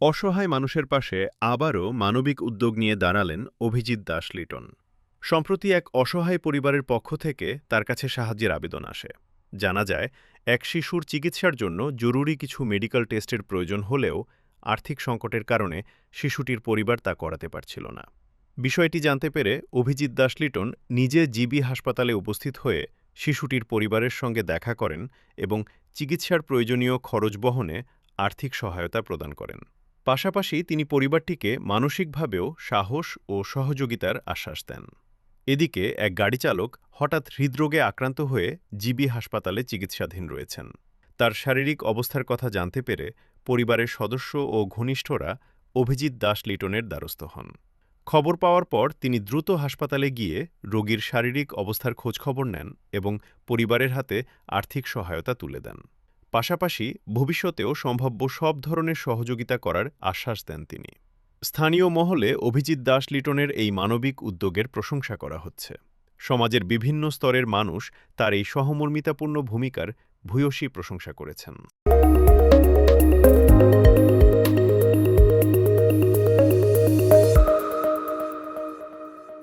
অসহায় মানুষের পাশে আবারও মানবিক উদ্যোগ নিয়ে দাঁড়ালেন অভিজিৎ দাস লিটন। সম্প্রতি এক অসহায় পরিবারের পক্ষ থেকে তার কাছে সাহায্যের আবেদন আসে। জানা যায়, এক শিশুর চিকিৎসার জন্য জরুরি কিছু মেডিকেল টেস্টের প্রয়োজন হলেও আর্থিক সংকটের কারণে শিশুটির পরিবার তা করাতে পারছিল না। বিষয়টি জানতে পেরে অভিজিৎ দাস লিটন নিজে জিবি হাসপাতালে উপস্থিত হয়ে শিশুটির পরিবারের সঙ্গে দেখা করেন এবং চিকিৎসার প্রয়োজনীয় খরচ বহনে আর্থিক সহায়তা প্রদান করেন। পাশাপাশি তিনি পরিবারটিকে মানসিকভাবেও সাহস ও সহযোগিতার আশ্বাস দেন। এদিকে এক গাড়িচালক হঠাৎ হৃদরোগে আক্রান্ত হয়ে জিবি হাসপাতালে চিকিৎসাধীন রয়েছেন। তার শারীরিক অবস্থার কথা জানতে পেরে পরিবারের সদস্য ও ঘনিষ্ঠরা অভিজিৎ দাস লিটনের দ্বারস্থ হন। খবর পাওয়ার পর তিনি দ্রুত হাসপাতালে গিয়ে রোগীর শারীরিক অবস্থার খোঁজখবর নেন এবং পরিবারের হাতে আর্থিক সহায়তা তুলে দেন। পাশাপাশি ভবিষ্যতেও সম্ভাব্য সব ধরনের সহযোগিতা করার আশ্বাস দেন তিনি। স্থানীয় মহলে অভিজিৎ দাস লিটনের এই মানবিক উদ্যোগের প্রশংসা করা হচ্ছে। সমাজের বিভিন্ন স্তরের মানুষ তার এই সহমর্মিতাপূর্ণ ভূমিকার ভূয়সী প্রশংসা করেছেন।